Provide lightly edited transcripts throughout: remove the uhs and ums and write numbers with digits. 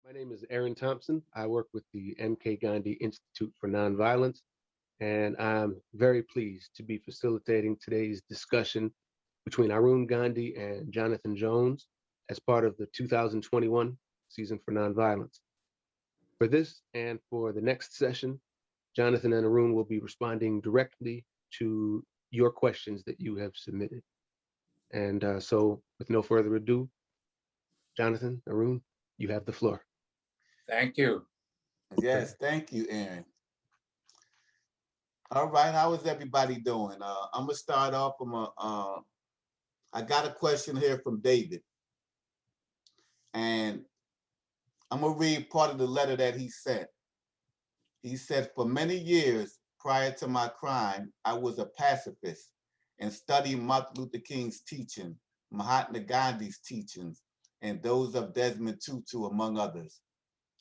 My name is Aaron Thompson. I work with the MK Gandhi Institute for Nonviolence, and I'm very pleased to be facilitating today's discussion between Arun Gandhi and Jonathan Jones as part of the 2021 season for nonviolence. For this and for the next session, Jonathan and Arun will be responding directly to your questions that you have submitted. And so, with no further ado, Jonathan, Arun, you have the floor. Thank you. Yes, thank you, Aaron. All right, how is everybody doing? I'm gonna start off. I got a question here from David, and I'm gonna read part of the letter that he sent. He said, "For many years prior to my crime, I was a pacifist and studied Martin Luther King's teaching, Mahatma Gandhi's teachings, and those of Desmond Tutu, among others.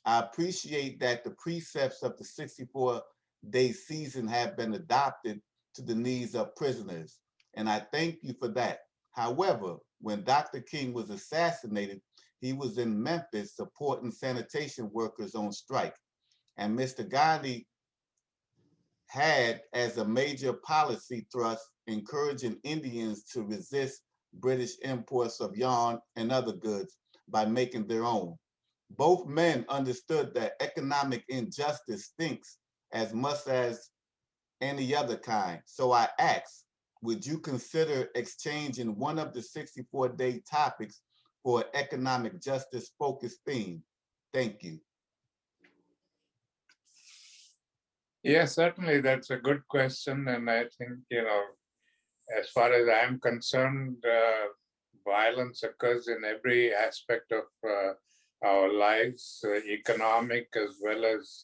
I appreciate that the precepts of the 64-day season have been adopted to the needs of prisoners, and I thank you for that. However, when Dr. King was assassinated, he was in Memphis supporting sanitation workers on strike, and Mr. Gandhi had as a major policy thrust encouraging Indians to resist British imports of yarn and other goods by making their own. Both men understood that economic injustice stinks as much as any other kind. So I asked, would you consider exchanging one of the 64-day topics for an economic justice focused theme? Thank you." Yes, certainly that's a good question. And I think, as far as I'm concerned, violence occurs in every aspect of our lives, economic as well as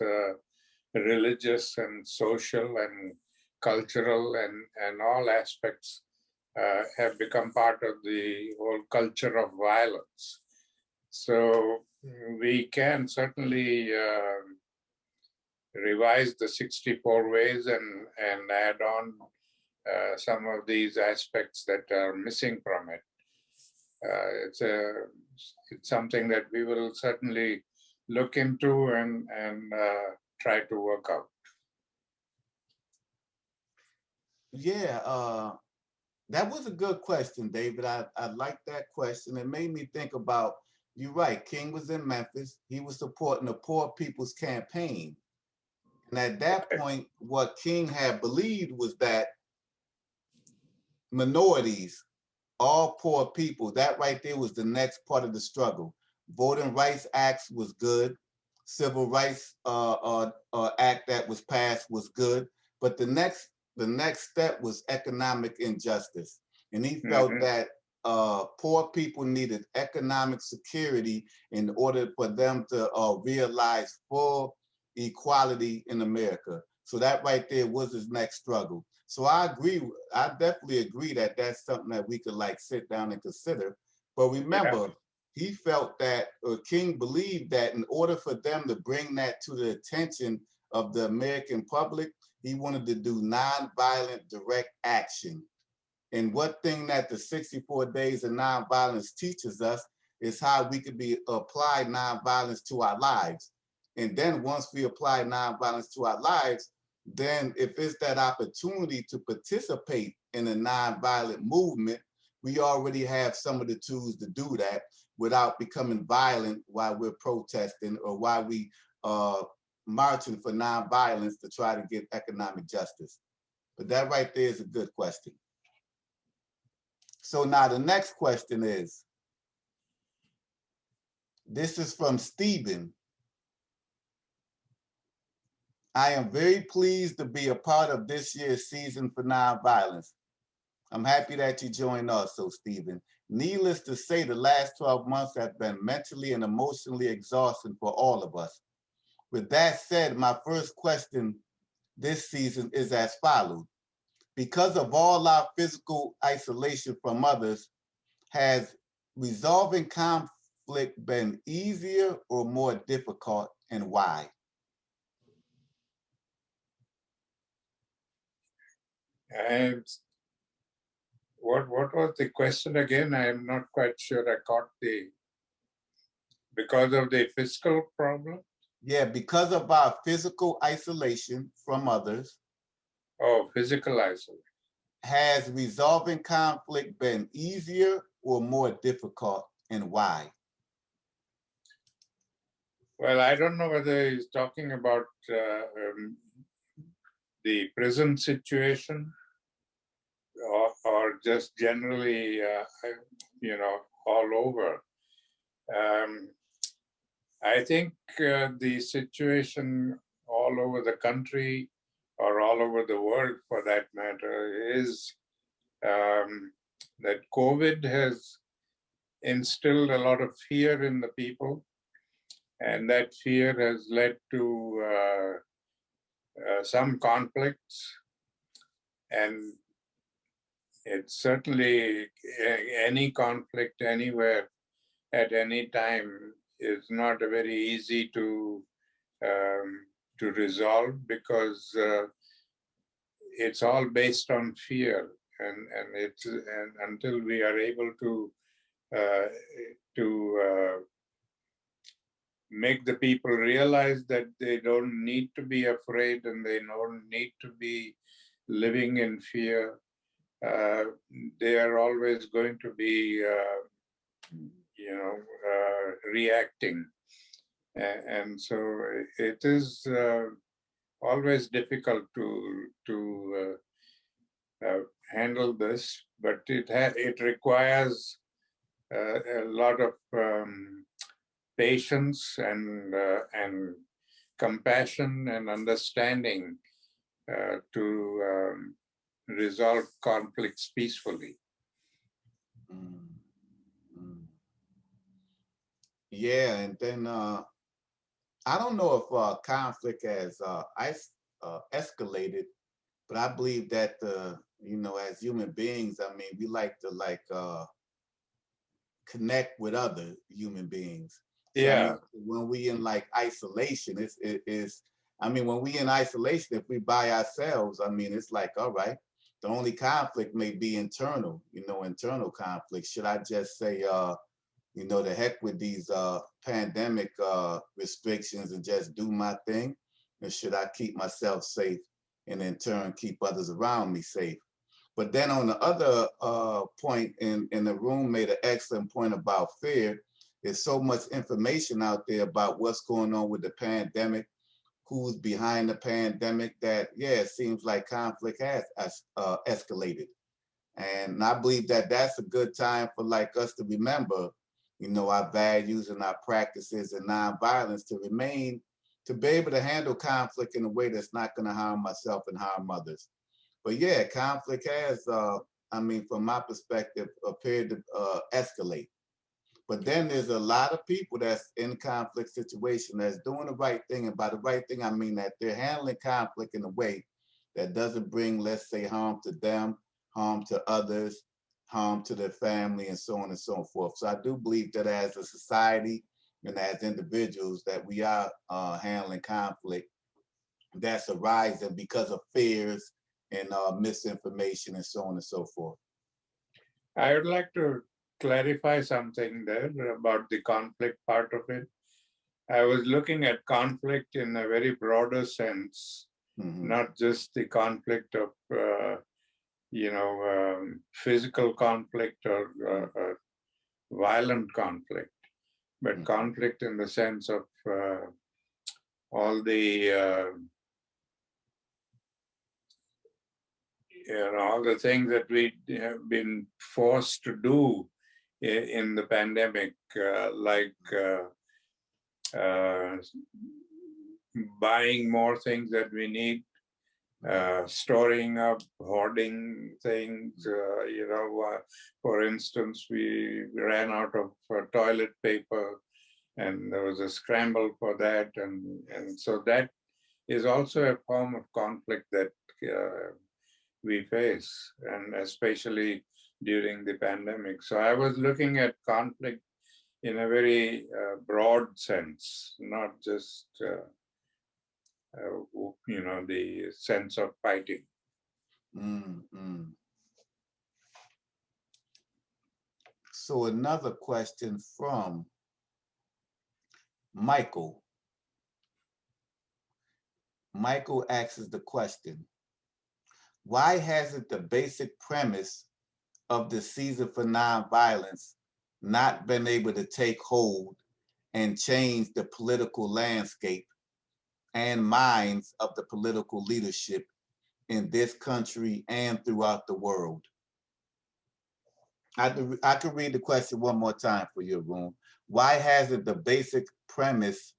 religious and social and cultural and all aspects have become part of the whole culture of violence. So we can certainly revise the 64 ways and add on some of these aspects that are missing from it. It's something that we will certainly look into and try to work out. Yeah, that was a good question, David. I like that question. It made me think about, you're right, King was in Memphis. He was supporting the Poor People's Campaign. And at that point, what King had believed was that minorities, all poor people, that right there was the next part of the struggle. Voting Rights Act was good. Civil Rights Act that was passed was good. But the next step was economic injustice. And he felt that poor people needed economic security in order for them to realize full equality in America. So that right there was his next struggle. So I agree. I definitely agree that that's something that we could like sit down and consider. But remember, he felt that, or King believed that in order for them to bring that to the attention of the American public, he wanted to do nonviolent direct action. And one thing that the 64 days of nonviolence teaches us is how we could apply nonviolence to our lives. And then once we apply nonviolence to our lives, then if it's that opportunity to participate in a nonviolent movement, we already have some of the tools to do that without becoming violent while we're protesting or while we marching for nonviolence to try to get economic justice. But that right there is a good question. So now the next question is, this is from Stephen. I am very pleased to be a part of this year's season for nonviolence. I'm happy that you joined us, so Stephen. Needless to say, the last 12 months have been mentally and emotionally exhausting for all of us. With that said, my first question this season is as follows. Because of all our physical isolation from others, has resolving conflict been easier or more difficult, and why? And what was the question again? I am not quite sure I caught the... Because of the fiscal problem? Yeah, because of our physical isolation from others, Oh, physical isolation. has resolving conflict been easier or more difficult, and why? Well, I don't know whether he's talking about the prison situation or just generally, all over. I think the situation all over the country or all over the world for that matter is that COVID has instilled a lot of fear in the people, and that fear has led to some conflicts. And it's certainly any conflict anywhere at any time is not very easy to resolve, because it's all based on fear, and until we are able uh, to make the people realize that they don't need to be afraid and they don't need to be living in fear, uh, they are always going to be, reacting. And so it is always difficult to handle this, but it requires a lot of patience and compassion and understanding to resolve conflicts peacefully. Mm, mm. Yeah, and then I don't know if conflict has escalated, but I believe that as human beings, I mean, we like to connect with other human beings. So I Yeah, mean, when we in like isolation, I mean, when we in isolation, if we by ourselves, I mean, it's like, all right, the only conflict may be internal, internal conflict. Should I just say, the heck with these pandemic restrictions and just do my thing? Or should I keep myself safe and in turn keep others around me safe? But then on the other point, in the room made an excellent point about fear. There's so much information out there about what's going on with the pandemic, who's behind the pandemic, that, yeah, it seems like conflict has escalated. And I believe that that's a good time for like us to remember, our values and our practices and nonviolence to be able to handle conflict in a way that's not going to harm myself and harm others. But yeah, conflict has, I mean, from my perspective, appeared to escalate. But then there's a lot of people that's in conflict situation that's doing the right thing. And by the right thing, I mean that they're handling conflict in a way that doesn't bring, let's say, harm to them, harm to others, harm to their family, and so on and so forth. So I do believe that as a society and as individuals that we are handling conflict that's arising because of fears and misinformation and so on and so forth. I would like to clarify something there about the conflict part of it. I was looking at conflict in a very broader sense, not just the conflict of, physical conflict or violent conflict, but conflict in the sense of all the all the things that we have been forced to do in the pandemic, like buying more things that we need, storing up, hoarding things. For instance, we ran out of toilet paper, and there was a scramble for that, and so that is also a form of conflict that we face, and especially during the pandemic. So I was looking at conflict in a very broad sense, not just the sense of fighting. So another question from Michael. Michael asks the question, why hasn't the basic premise of the Caesar for Nonviolence not been able to take hold and change the political landscape and minds of the political leadership in this country and throughout the world? I could read the question one more time for you, Arun. Why hasn't the basic premise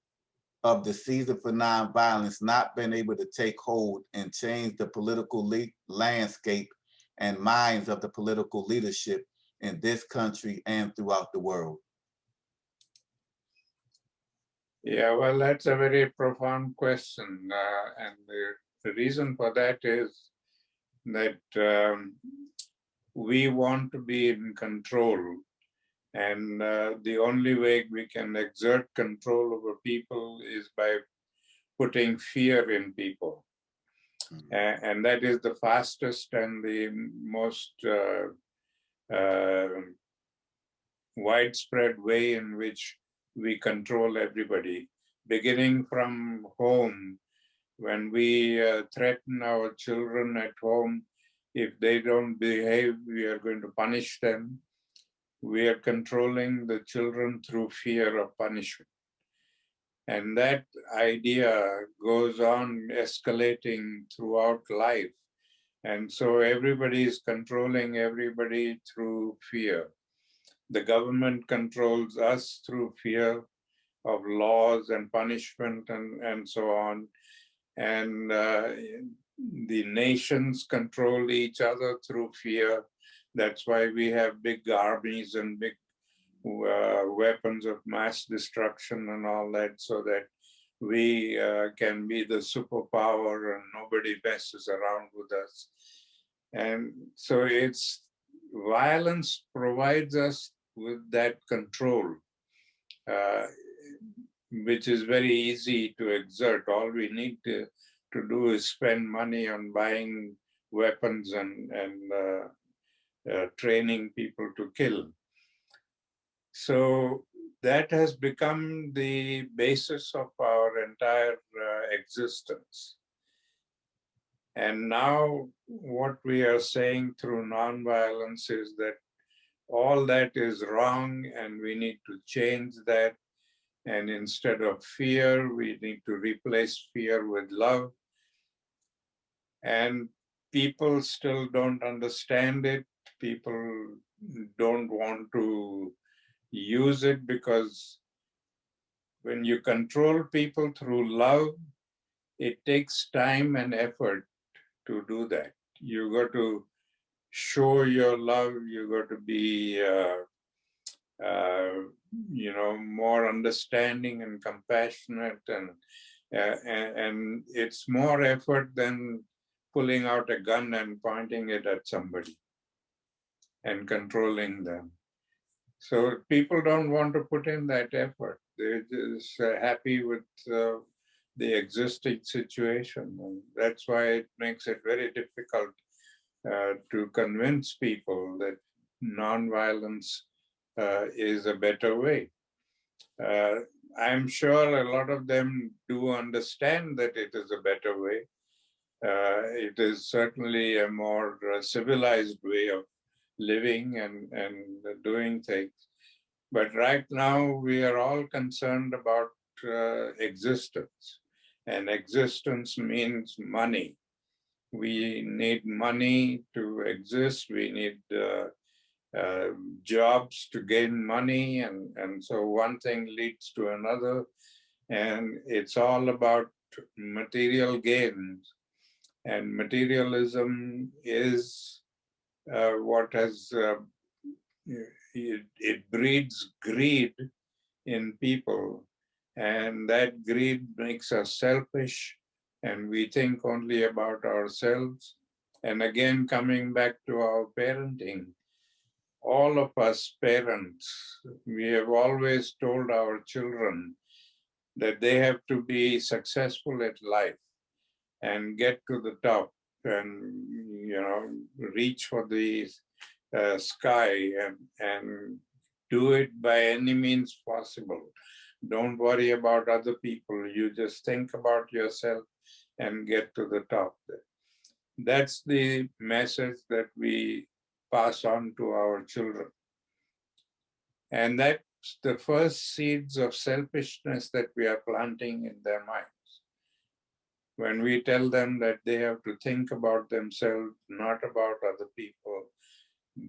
of the Caesar for Nonviolence not been able to take hold and change the political landscape and minds of the political leadership in this country and throughout the world? Yeah, well, that's a very profound question. And the reason for that is that we want to be in control. And the only way we can exert control over people is by putting fear in people. And that is the fastest and the most widespread way in which we control everybody, beginning from home. When we threaten our children at home, if they don't behave, we are going to punish them. We are controlling the children through fear of punishment. And that idea goes on escalating throughout life. And so everybody is controlling everybody through fear. The government controls us through fear of laws and punishment and so on. And the nations control each other through fear. That's why we have big armies and big weapons of mass destruction and all that, so that we can be the superpower and nobody messes around with us. And so it's violence provides us with that control, which is very easy to exert. All we need to do is spend money on buying weapons and training people to kill. So that has become the basis of our entire existence. And now what we are saying through nonviolence is that all that is wrong and we need to change that. And instead of fear, we need to replace fear with love. And people still don't understand it. People don't want to use it, because when you control people through love, it takes time and effort to do that. You got to show your love. You got to be, more understanding and compassionate, and it's more effort than pulling out a gun and pointing it at somebody and controlling them. So people don't want to put in that effort. They're just happy with the existing situation. And that's why it makes it very difficult to convince people that nonviolence is a better way. I'm sure a lot of them do understand that it is a better way. It is certainly a more civilized way of living and doing things. But right now, we are all concerned about existence. And existence means money. We need money to exist. We need jobs to gain money. And so one thing leads to another. And it's all about material gains. And materialism is what has, it breeds greed in people. And that greed makes us selfish, and we think only about ourselves. And again, coming back to our parenting, all of us parents, we have always told our children that they have to be successful at life and get to the top and, reach for the sky and do it by any means possible. Don't worry about other people. You just think about yourself and get to the top. That's the message that we pass on to our children. And that's the first seeds of selfishness that we are planting in their minds. When we tell them that they have to think about themselves, not about other people,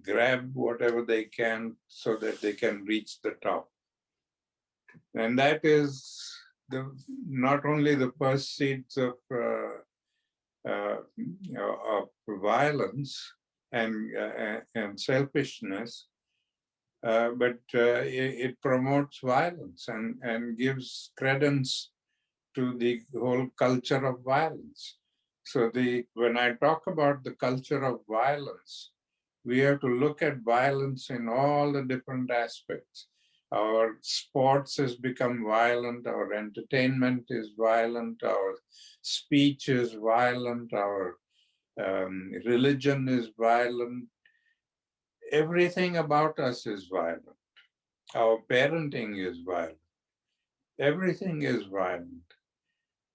grab whatever they can so that they can reach the top. And that is not only the first seeds of violence and selfishness, but it promotes violence and gives credence to the whole culture of violence. So when I talk about the culture of violence, we have to look at violence in all the different aspects. Our sports has become violent, our entertainment is violent, our speech is violent, our religion is violent. Everything about us is violent. Our parenting is violent. Everything is violent.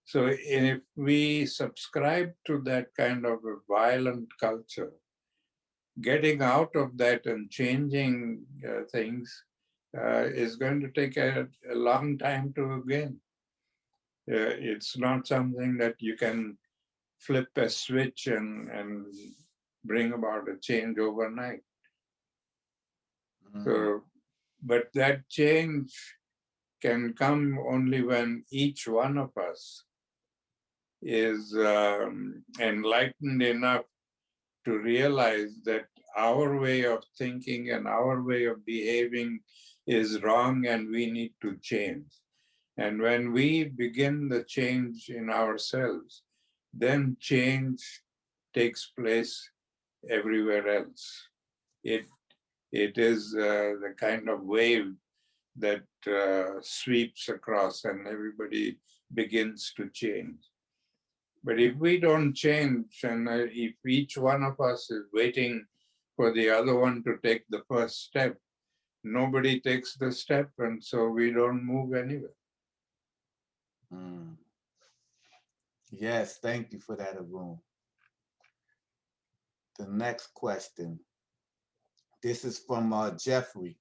So if we subscribe to that kind of a violent culture, getting out of that and changing things is going to take a long time to gain. It's not something that you can flip a switch and bring about a change overnight. So, but that change can come only when each one of us is enlightened enough to realize that our way of thinking and our way of behaving is wrong and we need to change. And when we begin the change in ourselves, then change takes place everywhere else. It is the kind of wave that sweeps across and everybody begins to change. But if we don't change, and if each one of us is waiting for the other one to take the first step, nobody takes the step, and so we don't move anywhere. Yes, thank you for that, Arun. The next question. This is from Jeffrey.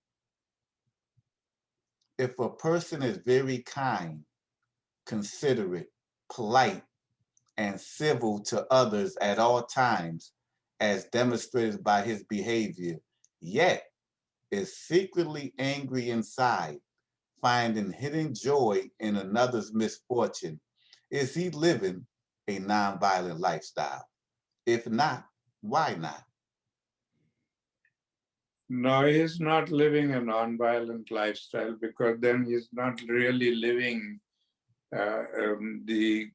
If a person is very kind, considerate, polite, and civil to others at all times, as demonstrated by his behavior, yet is secretly angry inside, finding hidden joy in another's misfortune, is he living a nonviolent lifestyle? If not, why not? No, he's not living a nonviolent lifestyle, because then he's not really living the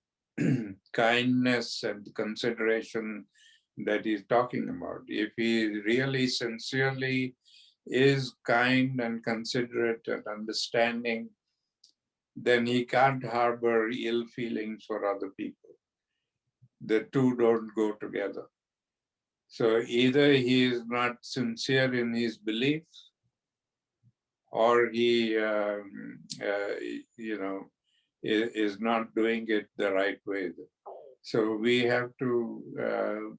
kindness and consideration that he's talking about. If he really sincerely is kind and considerate and understanding, then he can't harbor ill feelings for other people. The two don't go together. So either he is not sincere in his beliefs, or he, is not doing it the right way. So we have to,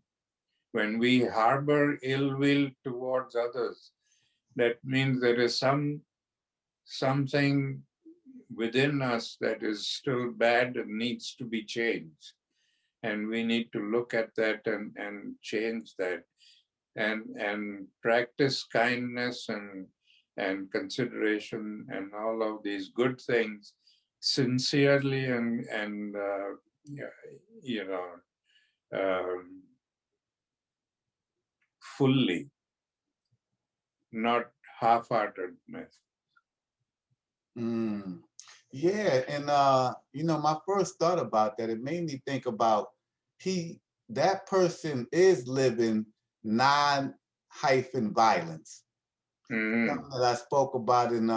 when we harbor ill will towards others, that means there is something within us that is still bad and needs to be changed. And we need to look at that and change that and practice kindness and consideration and all of these good things sincerely and fully, not half-heartedness. Yeah, and my first thought about that, it made me think about that person is living non-violence. Something that I spoke about in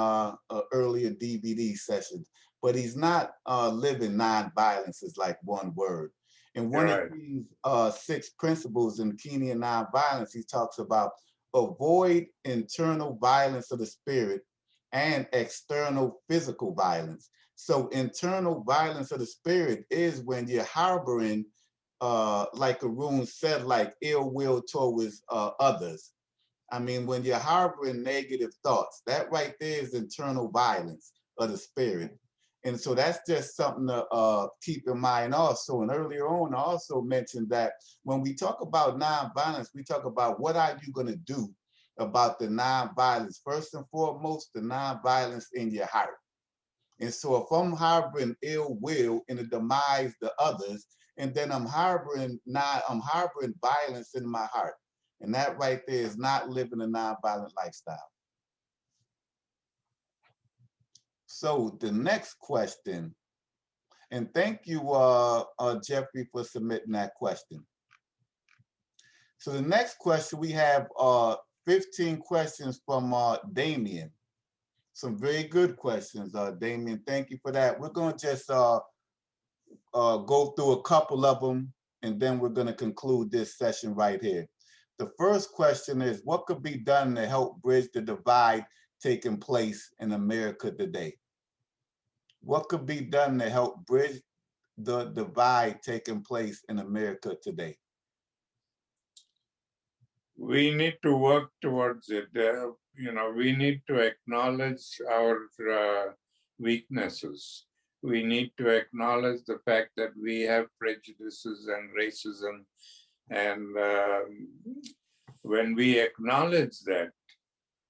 earlier DVD sessions, but he's not living non-violence is like one word. And one of these 6 principles in Kenyan nonviolence, he talks about avoid internal violence of the spirit and external physical violence. So internal violence of the spirit is when you're harboring, like Arun said, like ill will towards others. I mean, when you're harboring negative thoughts, that right there is internal violence of the spirit. And so that's just something to keep in mind also. And earlier on, I also mentioned that when we talk about nonviolence, we talk about what are you going to do about the nonviolence. First and foremost, the nonviolence in your heart. And so if I'm harboring ill will in the demise of others, and then I'm harboring violence in my heart. And that right there is not living a nonviolent lifestyle. So the next question, and thank you, Jeffrey, for submitting that question. So the next question, we have 15 questions from Damien. Some very good questions, Damien. Thank you for that. We're going to just go through a couple of them, and then we're going to conclude this session right here. The first question is, what could be done to help bridge the divide taking place in America today? What could be done to help bridge the divide taking place in America today? We need to work towards it. We need to acknowledge our weaknesses. We need to acknowledge the fact that we have prejudices and racism. And when we acknowledge that,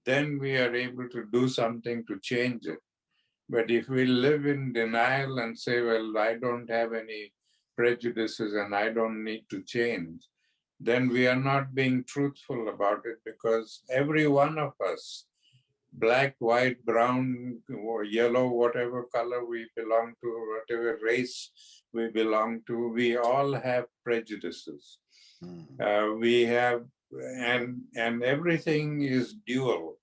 then we are able to do something to change it. But if we live in denial and say, well, I don't have any prejudices and I don't need to change, then we are not being truthful about it, because every one of us, black, white, brown, or yellow, whatever color we belong to, whatever race we belong to, we all have prejudices. We have, and everything is dual.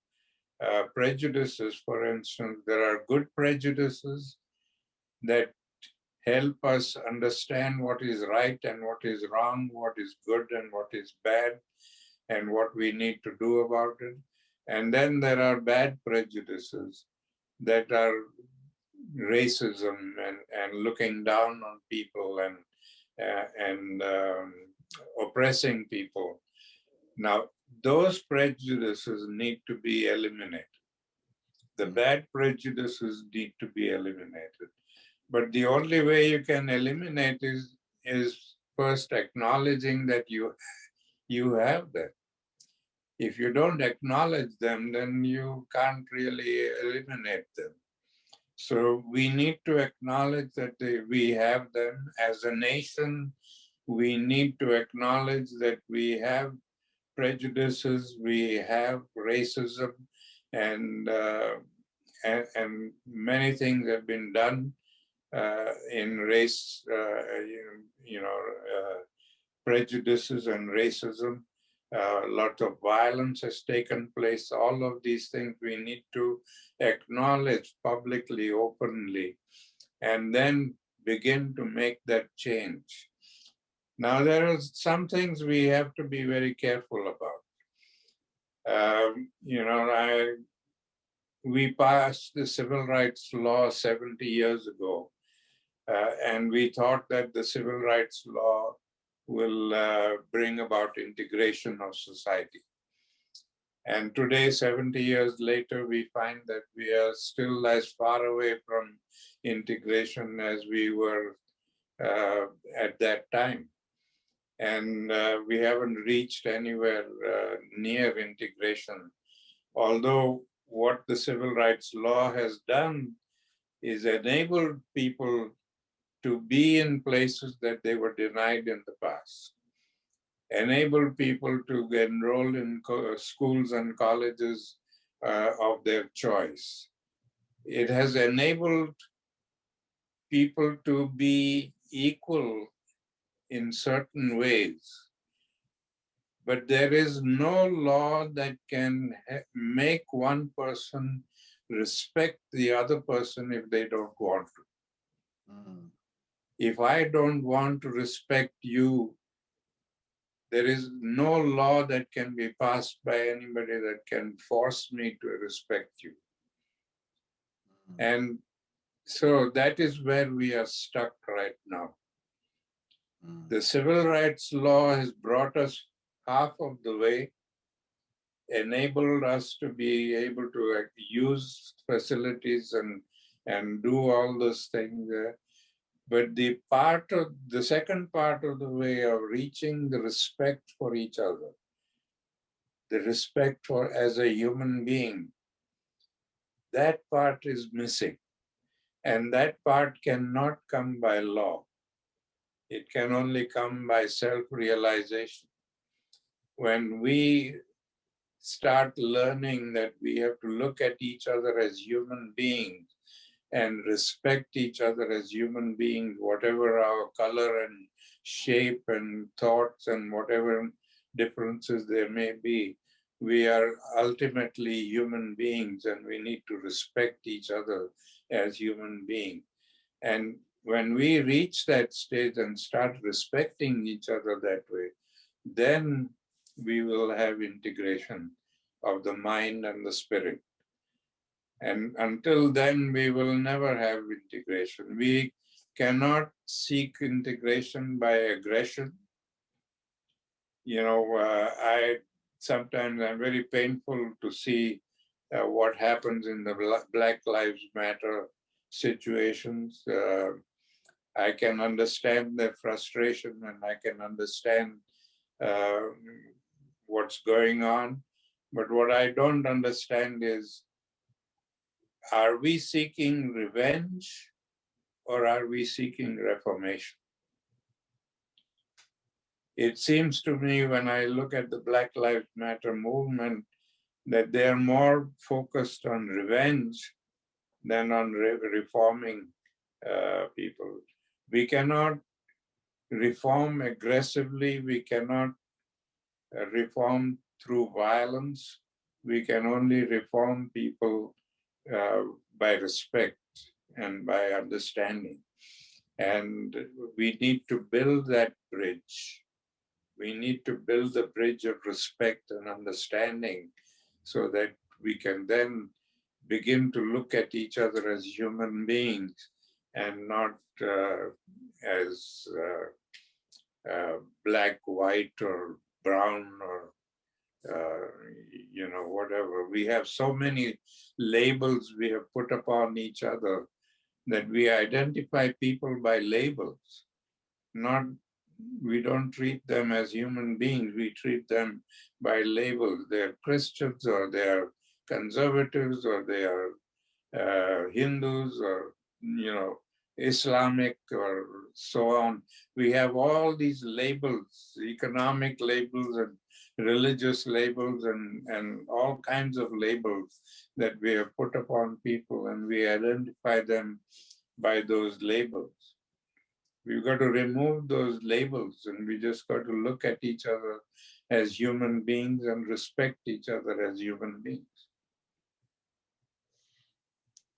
Prejudices, for instance, there are good prejudices that help us understand what is right and what is wrong, what is good and what is bad, and what we need to do about it. And then there are bad prejudices that are racism and looking down on people and oppressing people. Now, those prejudices need to be eliminated. The bad prejudices need to be eliminated. But the only way you can eliminate is first acknowledging that you have them. If you don't acknowledge them, then you can't really eliminate them. So we need to acknowledge that we have them. As a nation, we need to acknowledge that we have prejudices, we have racism, and many things have been done in race, prejudices and racism. A lot of violence has taken place. All of these things we need to acknowledge publicly, openly, and then begin to make that change. Now, there are some things we have to be very careful about. We passed the civil rights law 70 years ago, and we thought that the civil rights law will bring about integration of society. And today, 70 years later, we find that we are still as far away from integration as we were at that time. And we haven't reached anywhere near integration. Although what the civil rights law has done is enabled people to be in places that they were denied in the past, enable people to enroll in schools and colleges of their choice. It has enabled people to be equal in certain ways. But there is no law that can make one person respect the other person if they don't want to. If I don't want to respect you, there is no law that can be passed by anybody that can force me to respect you. And so that is where we are stuck right now. The civil rights law has brought us half of the way, enabled us to be able to use facilities and do all those things. But the second part of the way of reaching the respect for each other, the respect for as a human being, that part is missing. And that part cannot come by law. It can only come by self-realization. When we start learning that we have to look at each other as human beings and respect each other as human beings, whatever our color and shape and thoughts and whatever differences there may be, we are ultimately human beings and we need to respect each other as human beings. And when we reach that stage and start respecting each other that way, then we will have integration of the mind and the spirit. And until then, we will never have integration. We cannot seek integration by aggression. You know, sometimes I'm very painful to see what happens in the Black Lives Matter situations. I can understand their frustration and I can understand what's going on. But what I don't understand is, are we seeking revenge or are we seeking reformation? It seems to me when I look at the Black Lives Matter movement that they're more focused on revenge than on reforming people. We cannot reform aggressively. We cannot reform through violence. We can only reform people by respect and by understanding. And we need to build that bridge. We need to build the bridge of respect and understanding so that we can then begin to look at each other as human beings and not as black, white, or brown, or whatever. We have so many labels we have put upon each other that we identify people by labels. We don't treat them as human beings. We treat them by labels. They're Christians, or they're conservatives, or they are Hindus, or Islamic, or so on. We have all these labels, economic labels and religious labels and all kinds of labels that we have put upon people, and we identify them by those labels. We've got to remove those labels, and we just got to look at each other as human beings and respect each other as human beings.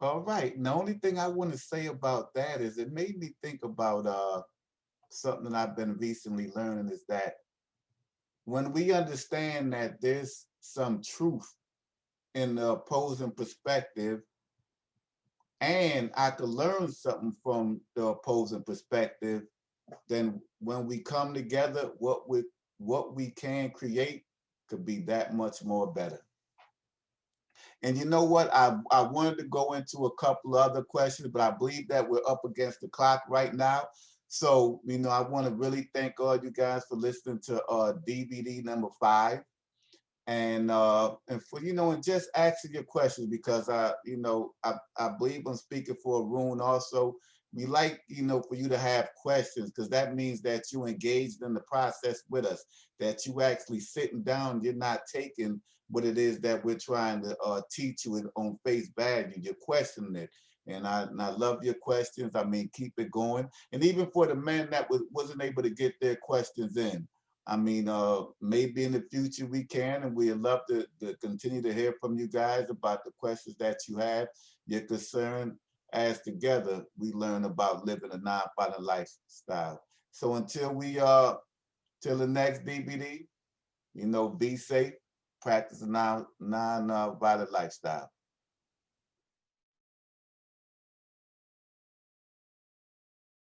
All right. And the only thing I want to say about that is it made me think about something that I've been recently learning, is that when we understand that there's some truth in the opposing perspective, and I could learn something from the opposing perspective, then when we come together, what we can create could be that much more better. And you know what? I wanted to go into a couple other questions, but I believe that we're up against the clock right now. So, I want to really thank all you guys for listening to DVD number 5. And for and just asking your questions, because I believe I'm speaking for Arun also. We like for you to have questions, because that means that you engaged in the process with us, that you actually sitting down, you're not taking what it is that we're trying to teach you on face value. You're questioning it. And I love your questions. I mean, keep it going. And even for the men that wasn't able to get their questions in, I mean, maybe in the future we can, and we'd love to continue to hear from you guys about the questions that you have, your concern, as together we learn about living a nonviolent lifestyle. So until till the next DVD, be safe, practice a non-violent lifestyle.